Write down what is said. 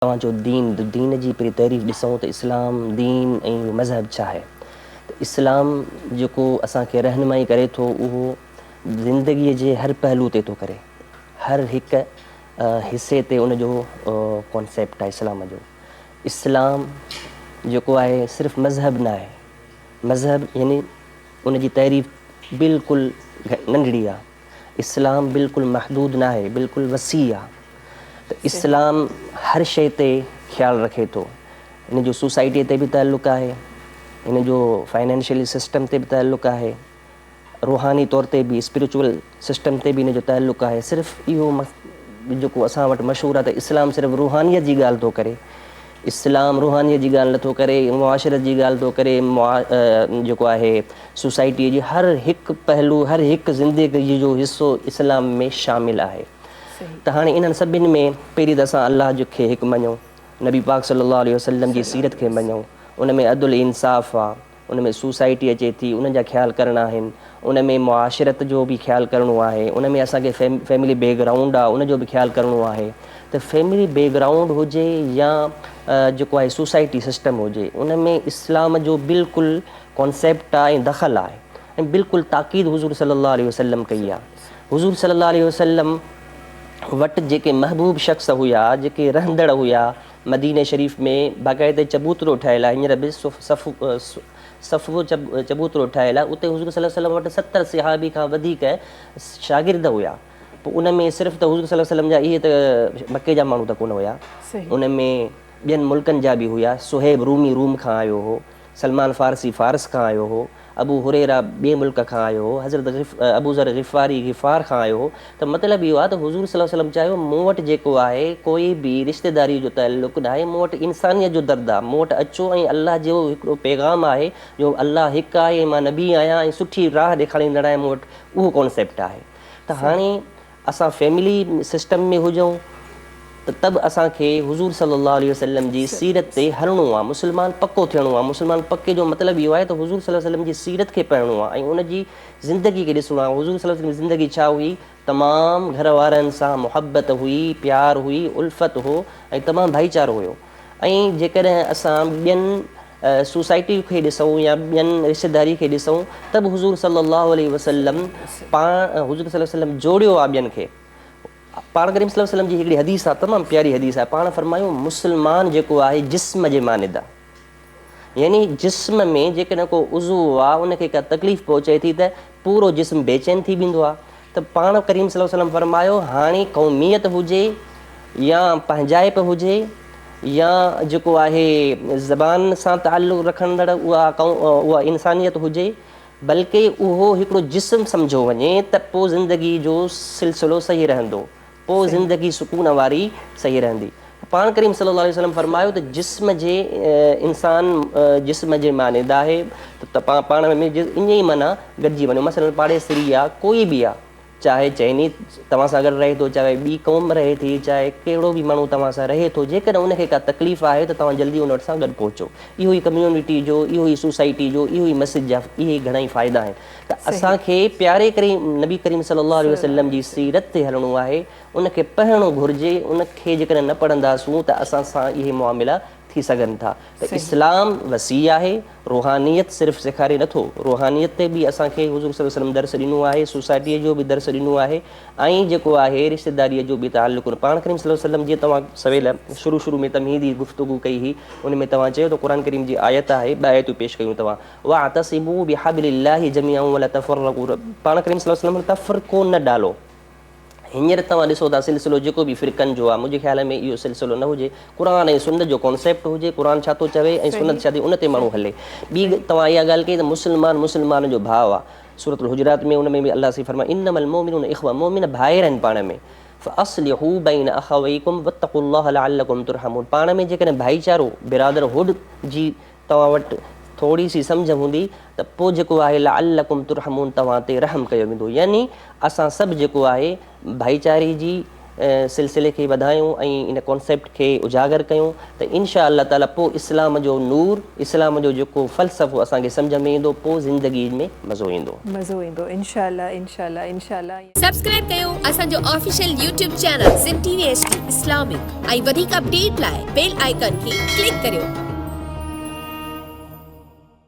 तव्हांजो दीन जी पहिरीं तारीफ़ ॾिसूं त इस्लाम दीन ऐं मज़हब छा आहे। त इस्लाम जेको असांखे रहनुमाई करे थो उहो ज़िंदगीअ जे हर पहलू ते थो करे, हर हिकु हिसे ते उनजो कॉन्सेप्ट आहे इस्लाम जो। इस्लाम जेको आहे सिर्फ़ु मज़हब न आहे, मज़हब यानी उनजी तारीफ़ बिल्कुलु नंढड़ी आहे। इस्लाम बिल्कुलु महदूद न आहे, बिल्कुलु वसी आहे। त इस्लाम हर शइ ते ख़्यालु रखे थो। इन जो सोसाइटीअ ते बि ताल्लुक़ु आहे, इन जो फाइनेंशियली सिस्टम ते बि ताल्लुक़ु आहे, रूहानी तौर ते बि स्पिरिचुअल सिस्टम ते बि इन जो ताल्लुक़ु आहे। सिर्फ़ु इहो जेको असां वटि मशहूरु आहे त इस्लाम सिर्फ़ु रूहानियत जी ॻाल्हि थो करे, इस्लाम रूहानियत जी ॻाल्हि नथो करे, मुआशरत जी ॻाल्हि थो करे, जेको आहे सोसाइटीअ जी हर हिकु पहलू, हर हिकु ज़िंदगी जो हिसो इस्लाम में शामिलु आहे। त हाणे इन्हनि सभिनि में पहिरीं त असां अलाह खे हिकु मञूं, नबी पाक सल्लल्लाहु अलैहि वसल्लम जी सीरत खे मञूं, उन में अदुल इंसाफ़ आहे, उन में सोसाइटी अचे थी, उन जा ख़्यालु करणा आहिनि, उन में मुआशरत जो बि ख़्यालु करिणो आहे, उन में असांखे फैमिली बैकग्राउंड आहे उन जो बि ख़्यालु करिणो आहे। त फैमिली बैकग्राउंड हुजे या जेको आहे सोसाइटी सिस्टम हुजे, उन में इस्लाम जो बिल्कुलु कॉन्सेप्ट आहे ऐं दख़ल आहे ऐं बिल्कुलु ताक़ीद हुज़ूर सल्लल्लाहु अलैहि वसल्लम कई आहे। हुज़ूर सल्लल्लाहु अलैहि वसल्लम वटि जेके महबूब शख़्स हुया, जेके रहंदड़ हुया मदीने शरीफ़ में, बाक़ाइदे चबूतरो ठहियलु आहे, हींअर बि सफ़ो चबूतरो ठहियलु आहे, उते हुज़ूर सल्लल्लाहु अलैहि वसल्लम वटि 70 सहाबी खां वधीक शागिर्द हुया। पोइ उन में सिर्फ़ु त हुज़ूर सल्लल्लाहु अलैहि वसल्लम जा इहे त मके जा माण्हू त कोन हुया, उन में ॿियनि मुल्कनि जा बि हुया। सुहेब रूमी रूम खां आयो हो, सलमान फ़ारसी फ़ारस खां आयो हो, अबू हुरैरा ॿिए मुल्क खां आयो हो, हज़रत अबू ज़र ग़िफ़ारी ग़िफ़ार खां आयो हो। त मतिलबु इहो आहे त हुज़ूर सल्लल्लाहु अलैहि वसल्लम चयो मूं वटि जेको आहे कोई बि रिश्तेदारी जो ताल्लुक़ु न आहे, मूं वटि इंसानियत जो दर्द आहे, मूं वटि अचो ऐं अलाह जो हिकिड़ो पैगाम आहे जो अलाह हिकु आहे ऐं मां नबी आहियां ऐं सुठी राह ॾेखारींदड़ आहियां, मूं वटि उहो कॉन्सेप्ट आहे। त हाणे असां फैमिली सिस्टम में हुजूं त बि असांखे हुज़ूर सल्लल्लाहु अलैहि वसल्लम जी सीरत ते हलणो आहे, मुस्लमान पको थियणो आहे। मुस्लमान पके जो मतिलबु इहो आहे त हुज़ूर सल्लल्लाहु अलैहि वसल्लम जी सीरत खे पढ़णो आहे ऐं उनजी ज़िंदगी खे ॾिसणो आहे। हुज़ूर सल्लल्लाहु अलैहि वसल्लम जी ज़िंदगी छा हुई, तमामु घर वारनि सां मुहबत हुई, प्यार हुई, उल्फत हो ऐं तमामु भाईचारो हुयो। ऐं जेकॾहिं असां ॿियनि सोसाइटी खे ॾिसूं या ॿियनि रिश्तेदारी खे ॾिसूं त बि हुज़ूर सल्लल्लाहु अलैहि वसल्लम हुज़ूर सल्लल्लाहु अलैहि वसल्लम जोड़ियो आहे ॿियनि खे। पाण करीम सल्लल्लाहु अलैहि वसल्लम जी हिकिड़ी हदीस आहे, तमामु प्यारी हदीस आहे। पाण फरमायो मुस्लमान जेको आहे जिस्म जे मानिद आहे, यानी जिस्म में जेकॾहिं को उज़ू आहे उनखे का तकलीफ़ पहुचे थी त पूरो जिस्म बेचैन थी वेंदो आहे। त पाण करीम सल्लल्लाहु अलैहि वसल्लम फरमायो हाणे क़ौमियत हुजे या पंहिंजाइप हुजे या जेको आहे ज़बान सां ताल्लुक़ु रखंदड़ उहा इंसानियत हुजे, बल्कि उहो हिकिड़ो जिस्म सम्झो वञे त पोइ ज़िंदगी जो सिलसिलो सही रहंदो, पोइ ज़िंदगी सुकून वारी सही रहंदी। पाण करीम सल्लल्लाहु अलैहि वसल्लम फरमायो त जिस्म जे इंसान जिस्म जे मानिद आहे त पाण में ईअं ई माना गॾिजी वञो। मसइलनि पाड़ेसरी आहे, कोई बि आहे, चाहे चइनी तव्हां सां गॾु रहे थो, चाहे ॿी क़ौम रहे थी, चाहे कहिड़ो बि माण्हू तव्हां सां रहे थो, जेकॾहिं उनखे का तकलीफ़ आहे त तव्हां जल्दी उन सां गॾु पहुचो। इहो ई कम्यूनिटी जो, इहो ई सोसाइटी जो, इहो ई मस्जिद जा इहे ई घणेई फ़ाइदा आहिनि। त असांखे प्यारे नबी करीम सल्लल्लाहु अलैहि वसल्लम जी सीरत ते हलणो आहे, उनखे पढ़णो घुरिजे। उनखे जेकॾहिं न पढ़ंदासूं त असां सां इहे मुआमिला थी सघनि था। त इस्लाम वसी आहे, रूहानियत सिर्फ़ु सेखारे नथो, रूहानियत ते बि असांखे हुज़ूर सल्लल्लाहु अलैहि वसल्लम दर्स ॾिनो आहे, सोसाइटीअ जो बि दर्स ॾिनो आहे ऐं जेको आहे रिश्तेदारीअ जो बि ताल्लुक़ु। पाण करीम सल्लल्लाहु अलैहि वसल्लम जीअं तव्हां सवेल शुरू में तमहीदी गुफ़्तगू कई हुई, उन में तव्हां चयो त क़ुरान करीम जी आयत आहे, ॿ आयतूं पेश कयूं तव्हां, वाअतसिमू बिहब्लिल्लाहि जमीअन वला तफ़र्रक़ू। पाण करीम सल्लल्लाहु अलैहि वसल्लम तफ़रीक़ो न डालो। हींअर तव्हां ॾिसो था सिलसिलो जेको बि फ़िरक़नि जो आहे, मुंहिंजे ख़्याल में इहो सिलसिलो न हुजे, क़ुरान ऐं सुन्नत जो कॉन्सेप्ट हुजे, क़ुरान छा थो चवे ऐं सुन्नत छा थी उन ते माण्हू हले। ॿी तव्हां इहा ॻाल्हि कई त मुस्लमान जो भाउ आहे, सूरत हुजरात में उन में बि अल्लाह सी फरमाए इन्नमल मोमिनून इख़्वा, मोमिन भाइर आहिनि पाण में, फ़अस्लिहू बैन अख़वैकुम वत्तक़ुल्लाह लअल्लकुम तुरहमून। पाण में जेकॾहिं भाईचारो बिरादरहुड जी तव्हां वटि थोरी सी सम्झ हूंदी त पोइ जेको आहे लअल्लकुम तुरहमून तव्हां ते रहम कयो वेंदो। यानी असां सभु जेको आहे भाईचारे जी सिलसिले खे वधायूं ऐं इन कॉन्सेप्ट खे उजागर कयूं त इंशा अल्लाह ताला पोइ इस्लाम जो नूर, इस्लाम जो जेको फ़लसफ़ो असांखे सम्झ में ईंदो, पोइ ज़िंदगी में मज़ो ईंदो इंशा अल्लाह। सब्सक्राइब कयो असांजो official YouTube channel Sindh TV HD Islamic ऐं वधीक अपडेट लाइ बेल आइकन खे क्लिक करियो।